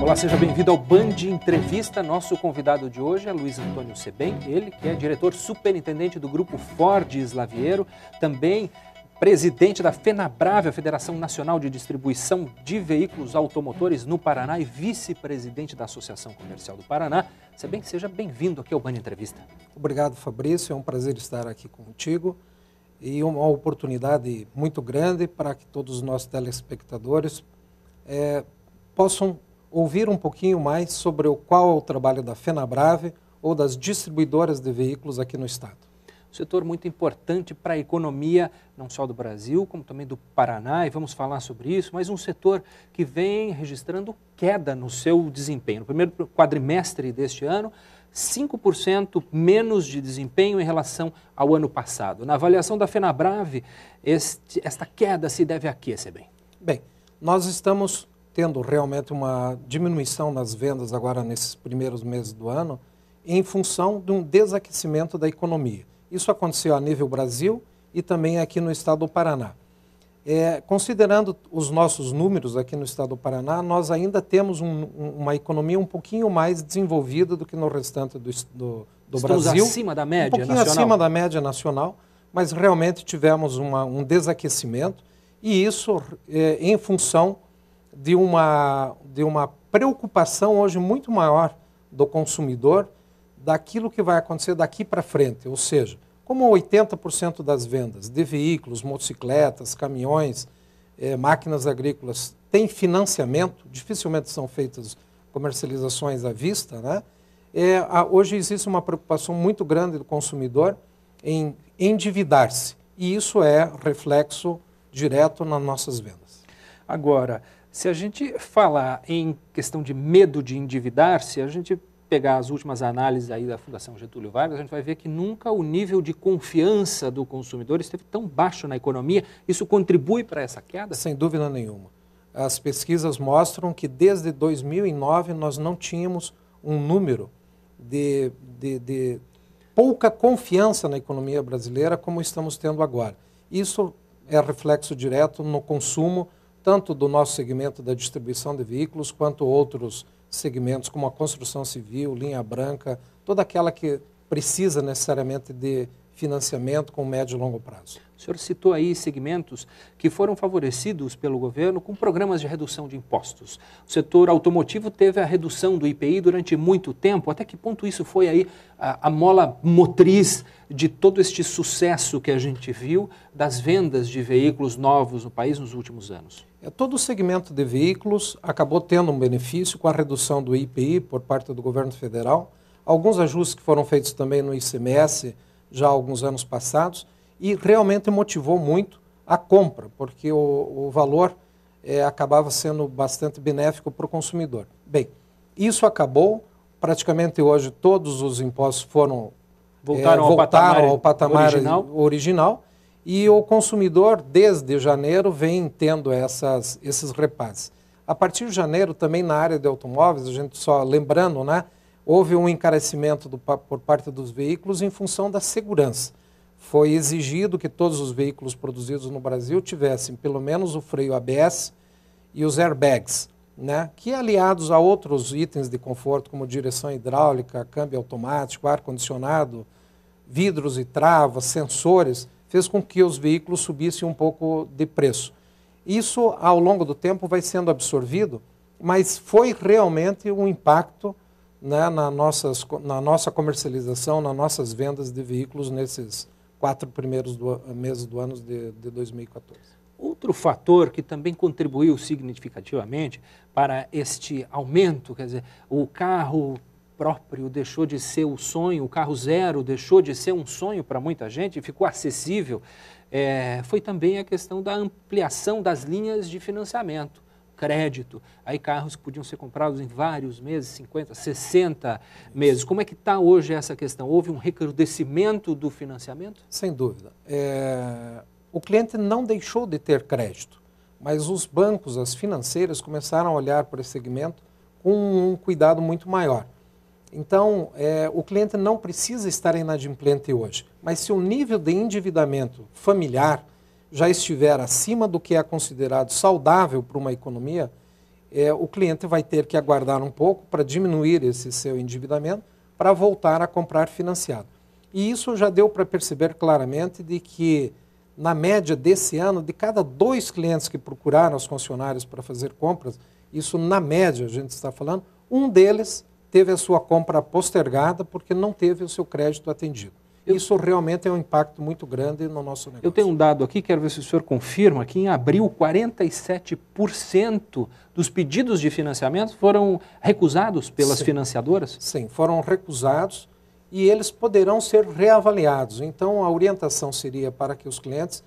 Olá, seja bem-vindo ao Band Entrevista. Nosso convidado de hoje é Luiz Antônio Sebem, ele que é diretor superintendente do Grupo Ford Slaviero, também presidente da FenaBrave, a Federação Nacional de Distribuição de Veículos Automotores no Paraná e vice-presidente da Associação Comercial do Paraná. Sebem, seja bem-vindo aqui ao Band Entrevista. Obrigado, Fabrício. É um prazer estar aqui contigo e uma oportunidade muito grande para que todos os nossos telespectadores possam ouvir um pouquinho mais sobre qual é o trabalho da FenaBrave ou das distribuidoras de veículos aqui no estado. Um setor muito importante para a economia, não só do Brasil, como também do Paraná, e vamos falar sobre isso, mas um setor que vem registrando queda no seu desempenho. No primeiro quadrimestre deste ano, 5% menos de desempenho em relação ao ano passado. Na avaliação da FenaBrave, esta queda se deve a quê, Sebem? Bem, nós estamos tendo realmente uma diminuição nas vendas agora nesses primeiros meses do ano em função de um desaquecimento da economia. Isso aconteceu a nível Brasil e também aqui no estado do Paraná. Considerando os nossos números aqui no estado do Paraná, nós ainda temos uma economia um pouquinho mais desenvolvida do que no restante do Estamos Brasil. Acima da média nacional? Um pouquinho acima da média nacional, mas realmente tivemos um desaquecimento e isso em função de uma preocupação hoje muito maior do consumidor daquilo que vai acontecer daqui para frente. Ou seja, como 80% das vendas de veículos, motocicletas, caminhões, máquinas agrícolas têm financiamento, dificilmente são feitas comercializações à vista, né? Hoje existe uma preocupação muito grande do consumidor em endividar-se. E isso é reflexo direto nas nossas vendas. Agora, se a gente falar em questão de medo de endividar-se, a gente pegar as últimas análises aí da Fundação Getúlio Vargas, a gente vai ver que nunca o nível de confiança do consumidor esteve tão baixo na economia. Isso contribui para essa queda? Sem dúvida nenhuma. As pesquisas mostram que desde 2009 nós não tínhamos um número de pouca confiança na economia brasileira como estamos tendo agora. Isso é reflexo direto no consumo, tanto do nosso segmento da distribuição de veículos, quanto outros segmentos como a construção civil, linha branca, toda aquela que precisa necessariamente de financiamento com médio e longo prazo. O senhor citou aí segmentos que foram favorecidos pelo governo com programas de redução de impostos. O setor automotivo teve a redução do IPI durante muito tempo. Até que ponto isso foi aí a mola motriz de todo este sucesso que a gente viu das vendas de veículos novos no país nos últimos anos? Todo o segmento de veículos acabou tendo um benefício com a redução do IPI por parte do governo federal. Alguns ajustes que foram feitos também no ICMS já há alguns anos passados, e realmente motivou muito a compra, porque o valor acabava sendo bastante benéfico para o consumidor. Bem, isso acabou, praticamente hoje todos os impostos voltaram ao patamar original, e o consumidor, desde janeiro, vem tendo esses repasses. A partir de janeiro, também na área de automóveis, a gente só lembrando, né, houve um encarecimento por parte dos veículos em função da segurança. Foi exigido que todos os veículos produzidos no Brasil tivessem pelo menos o freio ABS e os airbags, né? Que aliados a outros itens de conforto, como direção hidráulica, câmbio automático, ar-condicionado, vidros e travas, sensores, fez com que os veículos subissem um pouco de preço. Isso, ao longo do tempo, vai sendo absorvido, mas foi realmente um impacto, né, na nossa comercialização, nas nossas vendas de veículos nesses 4 primeiros meses do ano de 2014. Outro fator que também contribuiu significativamente para este aumento, quer dizer, o carro próprio deixou de ser o sonho, o carro zero deixou de ser um sonho para muita gente, ficou acessível, foi também a questão da ampliação das linhas de financiamento. Crédito, aí carros que podiam ser comprados em vários meses, 50, 60 meses. Como é que está hoje essa questão? Houve um recrudescimento do financiamento? Sem dúvida. O cliente não deixou de ter crédito, mas os bancos, as financeiras, começaram a olhar para esse segmento com um cuidado muito maior. Então, o cliente não precisa estar inadimplente hoje, mas se o nível de endividamento familiar já estiver acima do que é considerado saudável para uma economia, o cliente vai ter que aguardar um pouco para diminuir esse seu endividamento para voltar a comprar financiado. E isso já deu para perceber claramente de que, na média desse ano, de cada 2 clientes que procuraram as concessionárias para fazer compras, isso na média a gente está falando, um deles teve a sua compra postergada porque não teve o seu crédito atendido. Isso realmente é um impacto muito grande no nosso negócio. Eu tenho um dado aqui, quero ver se o senhor confirma, que em abril 47% dos pedidos de financiamento foram recusados pelas financiadoras? Sim, foram recusados e eles poderão ser reavaliados. Então, a orientação seria para que os clientes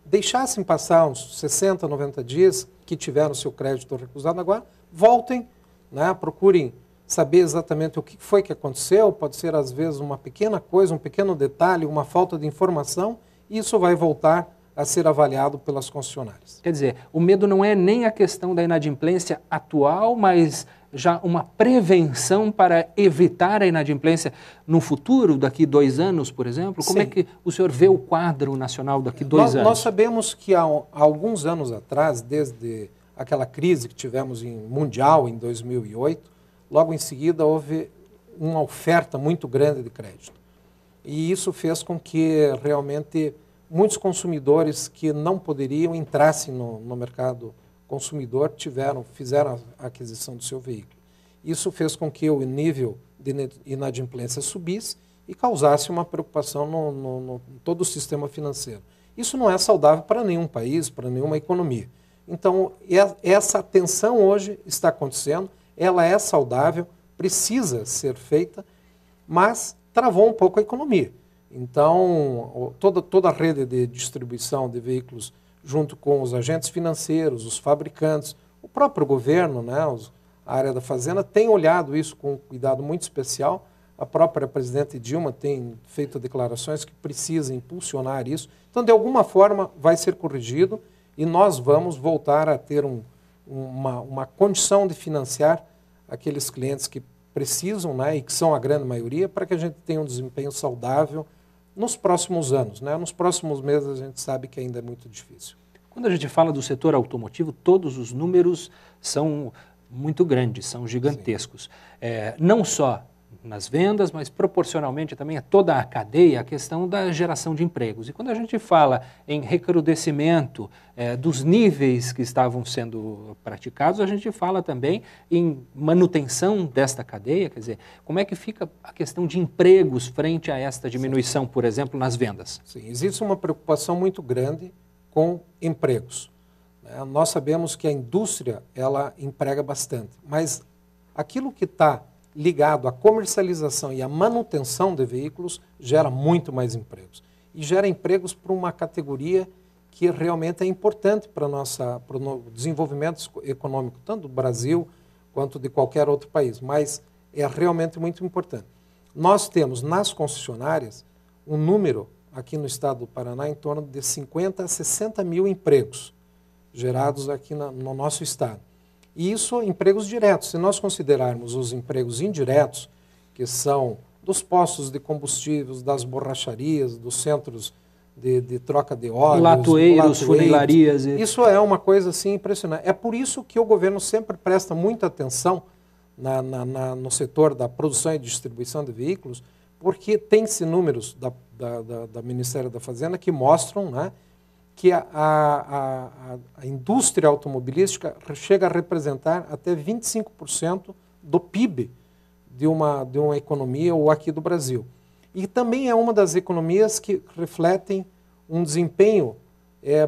deixassem passar uns 60, 90 dias que tiveram o seu crédito recusado, agora voltem, né, procurem saber exatamente o que foi que aconteceu, pode ser às vezes uma pequena coisa, um pequeno detalhe, uma falta de informação, e isso vai voltar a ser avaliado pelas concessionárias. Quer dizer, o medo não é nem a questão da inadimplência atual, mas já uma prevenção para evitar a inadimplência no futuro, daqui 2 anos, por exemplo? Como é que o senhor vê o quadro nacional daqui 2 anos? Nós sabemos que há alguns anos atrás, desde aquela crise que tivemos mundial em 2008, logo em seguida houve uma oferta muito grande de crédito. E isso fez com que realmente muitos consumidores que não poderiam entrassem no mercado consumidor fizeram a aquisição do seu veículo. Isso fez com que o nível de inadimplência subisse e causasse uma preocupação no todo o sistema financeiro. Isso não é saudável para nenhum país, para nenhuma economia. Então, essa atenção hoje está acontecendo, ela é saudável, precisa ser feita, mas travou um pouco a economia. Então, toda a rede de distribuição de veículos, junto com os agentes financeiros, os fabricantes, o próprio governo, né, a área da Fazenda, tem olhado isso com um cuidado muito especial. A própria presidente Dilma tem feito declarações que precisa impulsionar isso. Então, de alguma forma, vai ser corrigido e nós vamos voltar a ter uma condição de financiar aqueles clientes que precisam, né, e que são a grande maioria, para que a gente tenha um desempenho saudável nos próximos anos. Né? Nos próximos meses a gente sabe que ainda é muito difícil. Quando a gente fala do setor automotivo, todos os números são muito grandes, são gigantescos. Não só nas vendas, mas proporcionalmente também a toda a cadeia, a questão da geração de empregos. E quando a gente fala em recrudescimento dos níveis que estavam sendo praticados, a gente fala também em manutenção desta cadeia, quer dizer, como é que fica a questão de empregos frente a esta diminuição, por exemplo, nas vendas? Sim, existe uma preocupação muito grande com empregos. Nós sabemos que a indústria, ela emprega bastante, mas aquilo que está ligado à comercialização e à manutenção de veículos gera muito mais empregos. E gera empregos para uma categoria que realmente é importante para o desenvolvimento econômico, tanto do Brasil quanto de qualquer outro país, mas é realmente muito importante. Nós temos nas concessionárias um número, aqui no estado do Paraná, em torno de 50 a 60 mil empregos gerados aqui no nosso estado. E isso, empregos diretos. Se nós considerarmos os empregos indiretos, que são dos postos de combustíveis, das borracharias, dos centros de troca de óleos, latoeiros, funilarias. Isso é uma coisa assim impressionante. É por isso que o governo sempre presta muita atenção no setor da produção e distribuição de veículos, porque tem-se números da Ministério da Fazenda que mostram, né, que a indústria automobilística chega a representar até 25% do PIB de uma economia ou aqui do Brasil. E também é uma das economias que refletem um desempenho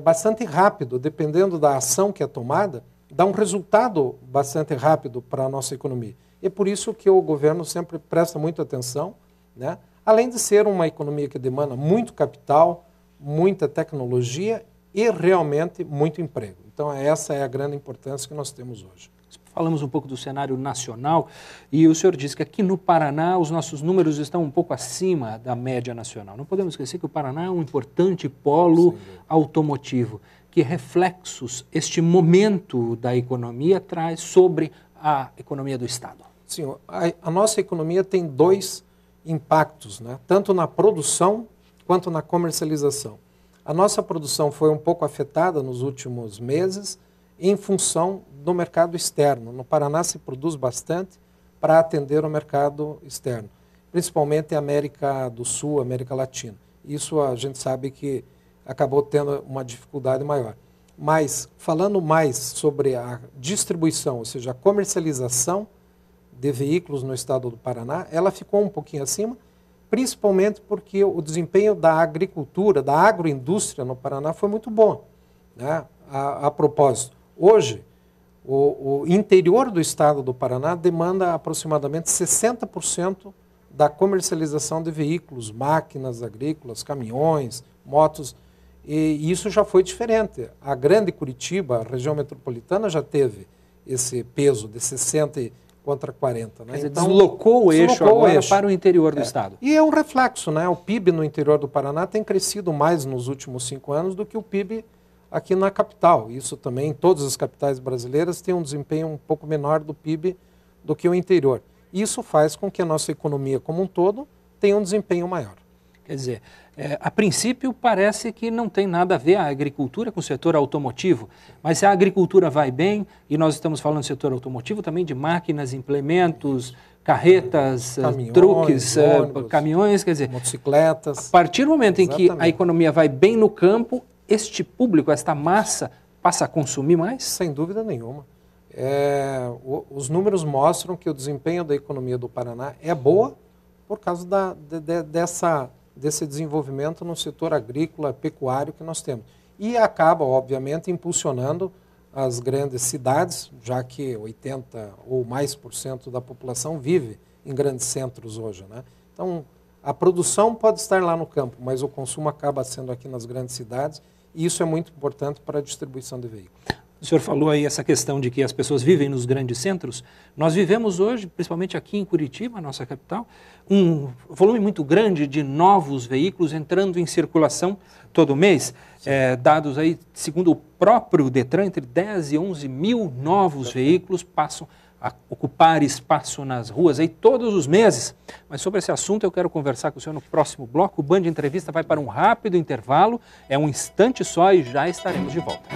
bastante rápido, dependendo da ação que é tomada, dá um resultado bastante rápido para a nossa economia. E é por isso que o governo sempre presta muita atenção, né? Além de ser uma economia que demanda muito capital, muita tecnologia e realmente muito emprego. Então essa é a grande importância que nós temos hoje. Falamos um pouco do cenário nacional e o senhor disse que aqui no Paraná os nossos números estão um pouco acima da média nacional. Não podemos esquecer que o Paraná é um importante polo automotivo. Que reflexos este momento da economia traz sobre a economia do Estado? Sim, a nossa economia tem 2 impactos, né? Tanto na produção quanto na comercialização. A nossa produção foi um pouco afetada nos últimos meses em função no mercado externo. No Paraná se produz bastante para atender o mercado externo, principalmente a América do Sul, América Latina. Isso a gente sabe que acabou tendo uma dificuldade maior. Mas, falando mais sobre a distribuição, ou seja, a comercialização de veículos no estado do Paraná, ela ficou um pouquinho acima, principalmente porque o desempenho da agricultura, da agroindústria no Paraná foi muito bom, né? A propósito, hoje, o interior do estado do Paraná demanda aproximadamente 60% da comercialização de veículos, máquinas agrícolas, caminhões, motos, e isso já foi diferente. A grande Curitiba, a região metropolitana, já teve esse peso de 60 contra 40. Né? Quer dizer, então, deslocou o eixo agora para o interior do estado. E é um reflexo, né? O PIB no interior do Paraná tem crescido mais nos últimos 5 anos do que o PIB aqui na capital. Isso também, em todas as capitais brasileiras, tem um desempenho um pouco menor do PIB do que o interior. Isso faz com que a nossa economia como um todo tenha um desempenho maior. Quer dizer, a princípio parece que não tem nada a ver a agricultura com o setor automotivo, mas se a agricultura vai bem, e nós estamos falando do setor automotivo também de máquinas, implementos, carretas, caminhões, truques, ônibus, caminhões, quer dizer, motocicletas. A partir do momento em que a economia vai bem no campo, este público, esta massa, passa a consumir mais? Sem dúvida nenhuma. Os números mostram que o desempenho da economia do Paraná é boa por causa desse desenvolvimento no setor agrícola, pecuário que nós temos. E acaba, obviamente, impulsionando as grandes cidades, já que 80% ou mais da população vive em grandes centros hoje, né? Então, a produção pode estar lá no campo, mas o consumo acaba sendo aqui nas grandes cidades, e isso é muito importante para a distribuição de veículos. O senhor falou aí essa questão de que as pessoas vivem nos grandes centros. Nós vivemos hoje, principalmente aqui em Curitiba, nossa capital, um volume muito grande de novos veículos entrando em circulação todo mês. Dados aí, segundo o próprio Detran, entre 10 e 11 mil novos veículos passam a ocupar espaço nas ruas aí todos os meses. Mas sobre esse assunto eu quero conversar com o senhor no próximo bloco. O Band Entrevista vai para um rápido intervalo, é um instante só e já estaremos de volta.